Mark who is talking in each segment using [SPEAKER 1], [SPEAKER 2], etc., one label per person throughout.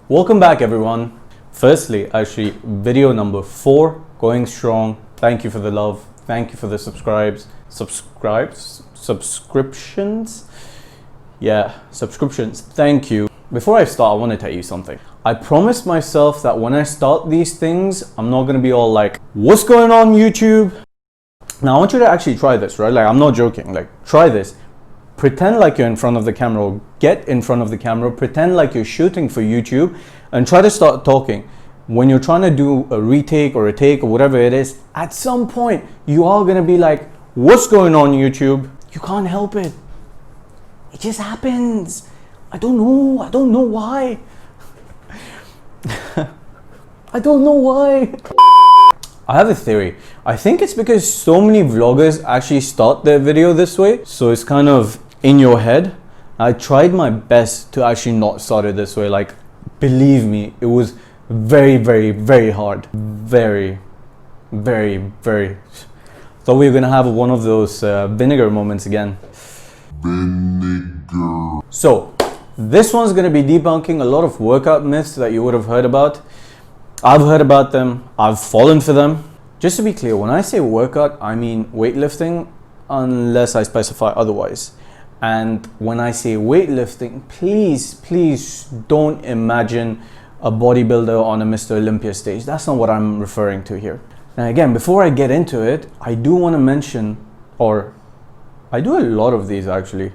[SPEAKER 1] Welcome back, everyone. Firstly, actually, video number 4, going strong. Thank you for the love. Thank you for the subscriptions. Yeah, subscriptions. Thank you. Before I start, I want to tell you something. I promised myself that when I start these things, I'm not going to be all like, what's going on YouTube? Now, I want you to actually try this, right? Like, I'm not joking. Like, try this. Pretend like you're in front of the camera, or get in front of the camera, pretend like you're shooting for YouTube, and try to start talking. When you're trying to do a retake or a take or whatever it is, at some point you are going to be like, what's going on YouTube? You can't help it. It just happens. I don't know why. I don't know why. I have a theory. I think it's because so many vloggers actually start their video this way, so it's kind of in your head. I tried my best to actually not start it this way. Like, believe me, it was very, very, very hard. Very, very, very. Thought we were gonna have one of those vinegar moments again. Vinegar. So, this one's gonna be debunking a lot of workout myths that you would have heard about. I've heard about them, I've fallen for them. Just to be clear, when I say workout, I mean weightlifting, unless I specify otherwise. And when I say weightlifting, please don't imagine a bodybuilder on a Mr. Olympia stage. That's not what I'm referring to here. Now again, before I get into it, I do want to mention, or I do a lot of these actually.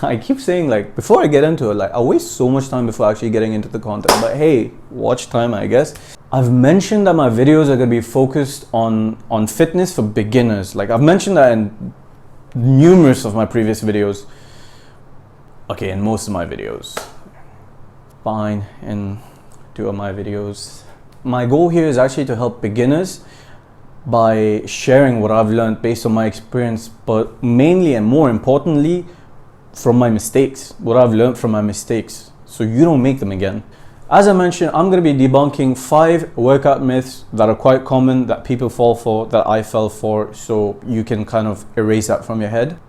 [SPEAKER 1] I keep saying, like, before I get into it, like, I waste so much time before actually getting into the content, but hey, watch time, I guess. I've mentioned that my videos are going to be focused on fitness for beginners. Like, I've mentioned that in numerous of my previous videos. Okay, in most of my videos. Fine, in 2 of my videos. My goal here is actually to help beginners by sharing what I've learned based on my experience, but mainly and more importantly, from my mistakes, what I've learned from my mistakes, so you don't make them again. As I mentioned, I'm going to be debunking 5 workout myths that are quite common, that people fall for, that I fell for, so you can kind of erase that from your head.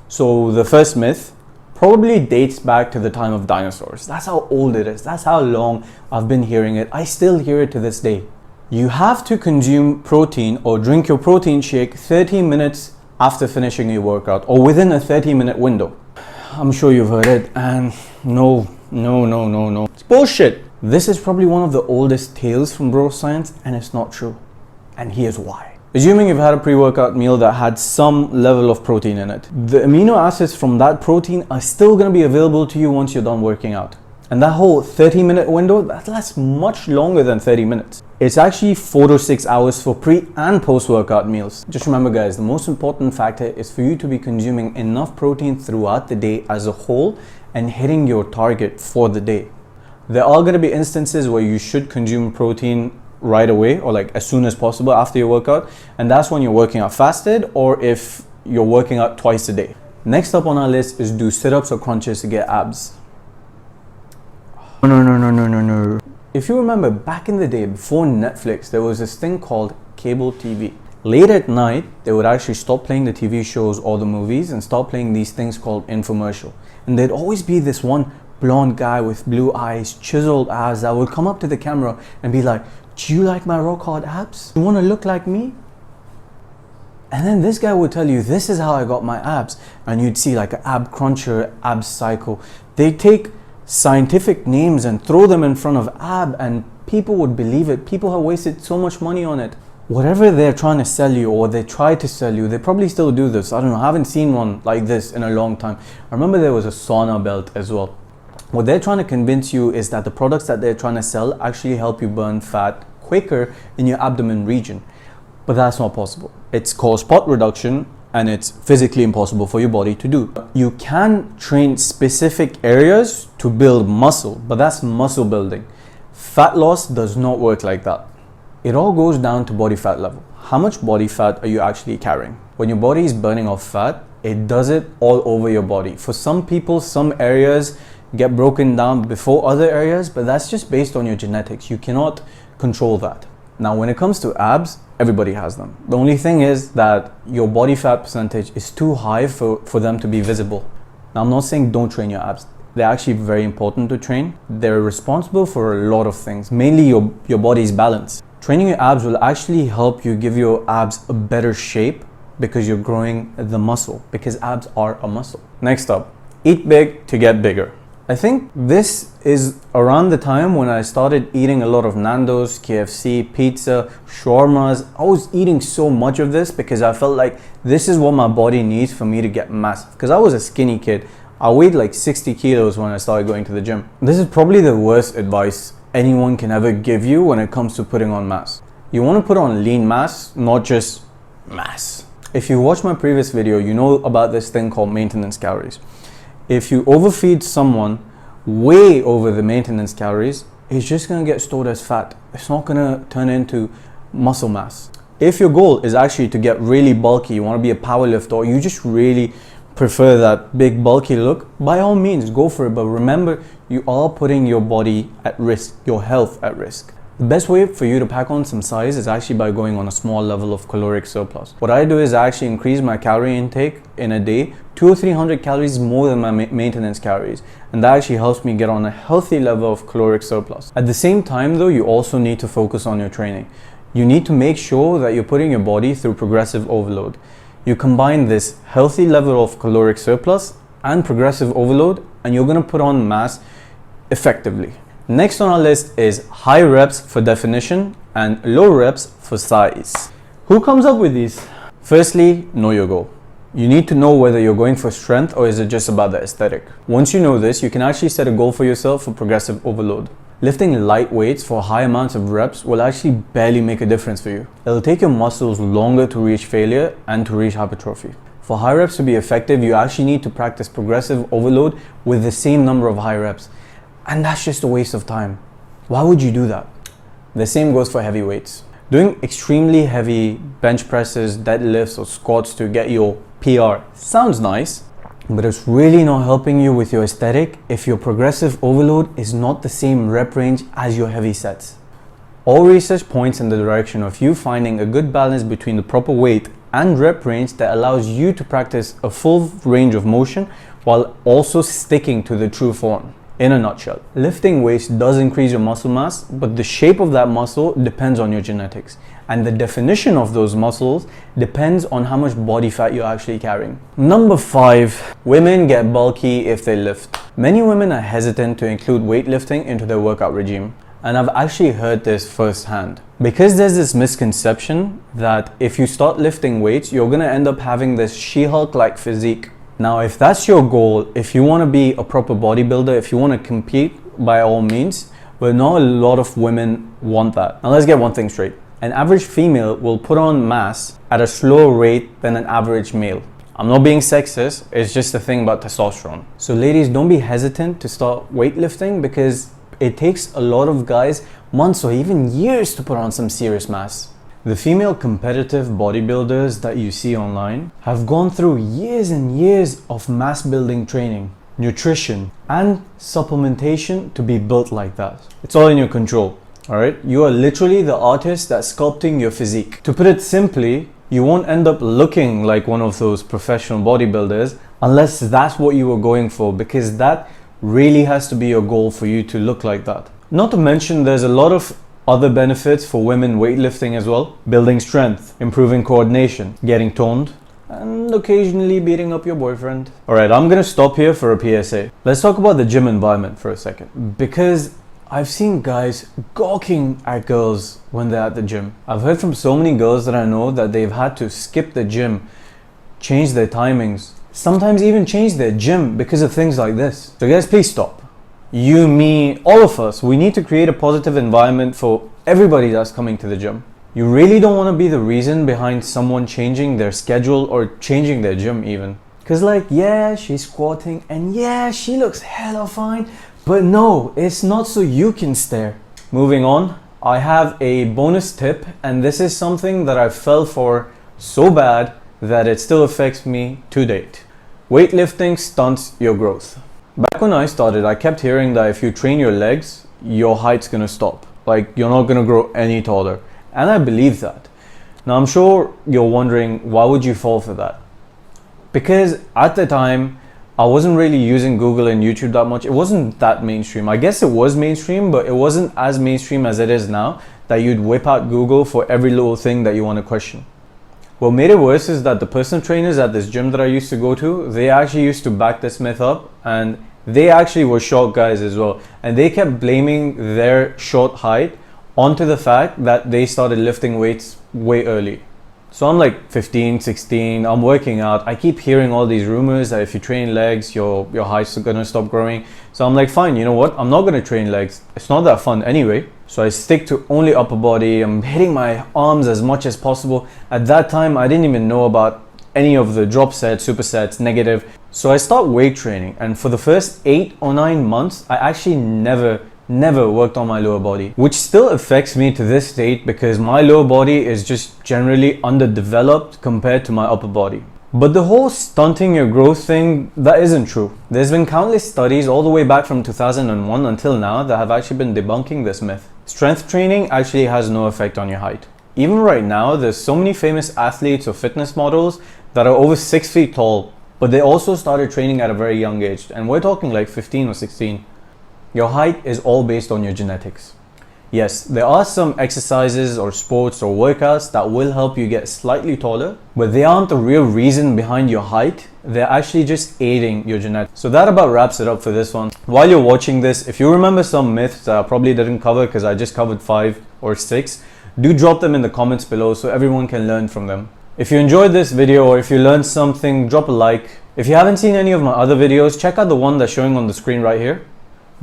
[SPEAKER 1] So the first myth probably dates back to the time of dinosaurs. That's how old it is. That's how long I've been hearing it. I still hear it to this day. You have to consume protein or drink your protein shake 30 minutes after finishing your workout, or within a 30-minute window. I'm sure you've heard it, and no. It's bullshit. This is probably one of the oldest tales from bro science, and it's not true. And here's why. Assuming you've had a pre-workout meal that had some level of protein in it, the amino acids from that protein are still going to be available to you once you're done working out. And that whole 30-minute window, that lasts much longer than 30 minutes. It's actually 4 to 6 hours for pre and post-workout meals. Just remember, guys, the most important factor is for you to be consuming enough protein throughout the day as a whole and hitting your target for the day. There are going to be instances where you should consume protein right away, or like as soon as possible after your workout, and that's when you're working out fasted, or if you're working out twice a day. Next up on our list is do sit-ups or crunches to get abs. No. If you remember, back in the day before Netflix, there was this thing called cable TV. Late at night, they would actually stop playing the TV shows or the movies and start playing these things called infomercial. And there'd always be this one blonde guy with blue eyes, chiseled abs, that would come up to the camera and be like, do you like my rock hard abs? You want to look like me? And then this guy would tell you, this is how I got my abs. And you'd see like an ab cruncher, ab cycle. They take scientific names and throw them in front of ab, and people would believe it. People have wasted so much money on it. Whatever they're trying to sell you, or they try to sell you, they probably still do this. I don't know, I haven't seen one like this in a long time. I remember there was a sauna belt as well. What they're trying to convince you is that the products that they're trying to sell actually help you burn fat quicker in your abdomen region. But that's not possible. It's called spot reduction, and it's physically impossible for your body to do. You can train specific areas to build muscle, but that's muscle building. Fat loss does not work like that. It all goes down to body fat level. How much body fat are you actually carrying? When your body is burning off fat, it does it all over your body. For some people, some areas get broken down before other areas, but that's just based on your genetics. You cannot control that. Now, when it comes to abs, everybody has them. The only thing is that your body fat percentage is too high for them to be visible. Now, I'm not saying don't train your abs. they're actually very important to train. They're responsible for a lot of things, mainly your body's balance. Training your abs will actually help you give your abs a better shape because you're growing the muscle, because abs are a muscle. Next up, eat big to get bigger. I think this is around the time when I started eating a lot of Nando's, KFC, pizza, shawarmas. I was eating so much of this because I felt like this is what my body needs for me to get massive. Because I was a skinny kid. I weighed like 60 kilos when I started going to the gym. This is probably the worst advice anyone can ever give you when it comes to putting on mass. You want to put on lean mass, not just mass. If you watched my previous video, you know about this thing called maintenance calories. If you overfeed someone way over the maintenance calories, it's just going to get stored as fat. It's not going to turn into muscle mass. If your goal is actually to get really bulky, you want to be a power lifter, or you just really prefer that big bulky look, by all means go for it. But remember, you are putting your body at risk, your health at risk. The best way for you to pack on some size is actually by going on a small level of caloric surplus. What I do is I actually increase my calorie intake in a day 200 or 300 calories more than my maintenance calories, and that actually helps me get on a healthy level of caloric surplus. At the same time though, you also need to focus on your training. You need to make sure that you're putting your body through progressive overload. You combine this healthy level of caloric surplus and progressive overload, and you're going to put on mass effectively. Next on our list is high reps for definition and low reps for size. Who comes up with these? Firstly, know your goal. You need to know whether you're going for strength or is it just about the aesthetic. Once you know this, you can actually set a goal for yourself for progressive overload. Lifting light weights for high amounts of reps will actually barely make a difference for you. It'll take your muscles longer to reach failure and to reach hypertrophy. For high reps to be effective, you actually need to practice progressive overload with the same number of high reps. And that's just a waste of time. Why would you do that? The same goes for heavy weights. Doing extremely heavy bench presses, deadlifts, or squats to get your PR sounds nice, but it's really not helping you with your aesthetic if your progressive overload is not the same rep range as your heavy sets. All research points in the direction of you finding a good balance between the proper weight and rep range that allows you to practice a full range of motion while also sticking to the true form. In a nutshell, lifting weights does increase your muscle mass, but the shape of that muscle depends on your genetics, and the definition of those muscles depends on how much body fat you're actually carrying. Number 5, women get bulky if they lift. Many women are hesitant to include weightlifting into their workout regime, and I've actually heard this firsthand. Because there's this misconception that if you start lifting weights, you're gonna end up having this She-Hulk-like physique. Now, if that's your goal, if you want to be a proper bodybuilder, if you want to compete, by all means, but not a lot of women want that. Now, let's get one thing straight. An average female will put on mass at a slower rate than an average male. I'm not being sexist, it's just a thing about testosterone. So ladies, don't be hesitant to start weightlifting because it takes a lot of guys months or even years to put on some serious mass. The female competitive bodybuilders that you see online have gone through years and years of mass building training, nutrition, and supplementation to be built like that. It's all in your control, alright? You are literally the artist that's sculpting your physique. To put it simply, you won't end up looking like one of those professional bodybuilders unless that's what you were going for, because that really has to be your goal for you to look like that. Not to mention there's a lot of other benefits for women weightlifting as well. Building strength, improving coordination, getting toned, and occasionally beating up your boyfriend. Alright, I'm gonna stop here for a PSA. Let's talk about the gym environment for a second. Because I've seen guys gawking at girls when they're at the gym. I've heard from so many girls that I know that they've had to skip the gym, change their timings, sometimes even change their gym because of things like this. So guys, please stop. You, me, all of us, we need to create a positive environment for everybody that's coming to the gym. You really don't want to be the reason behind someone changing their schedule or changing their gym even. Cause like, yeah, she's squatting and yeah, she looks hella fine, but no, it's not so you can stare. Moving on, I have a bonus tip, and this is something that I fell for so bad that it still affects me to date. Weightlifting stunts your growth. Back when I started, I kept hearing that if you train your legs, your height's gonna stop. Like, you're not gonna grow any taller. And I believe that. Now, I'm sure you're wondering, why would you fall for that? Because at the time, I wasn't really using Google and YouTube that much. It wasn't that mainstream. I guess it was mainstream, but it wasn't as mainstream as it is now, that you'd whip out Google for every little thing that you want to question. What made it worse is that the personal trainers at this gym that I used to go to, they actually used to back this myth up, and they actually were short guys as well. And they kept blaming their short height onto the fact that they started lifting weights way early. So I'm like 15, 16, I'm working out. I keep hearing all these rumors that if you train legs, your height's gonna stop growing. So I'm like, fine, you know what? I'm not gonna train legs. It's not that fun anyway. So I stick to only upper body. I'm hitting my arms as much as possible. At that time, I didn't even know about any of the drop sets, supersets, negative. So I start weight training. And for the first 8 or 9 months, I actually never worked on my lower body, which still affects me to this date because my lower body is just generally underdeveloped compared to my upper body. But the whole stunting your growth thing, that isn't true. There's been countless studies all the way back from 2001 until now that have actually been debunking this myth. Strength training actually has no effect on your height. Even right now, there's so many famous athletes or fitness models that are over 6 feet tall, but they also started training at a very young age, and we're talking like 15 or 16. Your height is all based on your genetics. Yes, there are some exercises or sports or workouts that will help you get slightly taller, but they aren't the real reason behind your height. They're actually just aiding your genetics. So that about wraps it up for this one. While you're watching this, if you remember some myths that I probably didn't cover because I just covered 5 or 6, do drop them in the comments below so everyone can learn from them. If you enjoyed this video or if you learned something, drop a like. If you haven't seen any of my other videos, check out the one that's showing on the screen right here.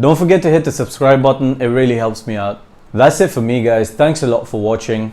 [SPEAKER 1] Don't forget to hit the subscribe button, it really helps me out. That's it for me guys, thanks a lot for watching.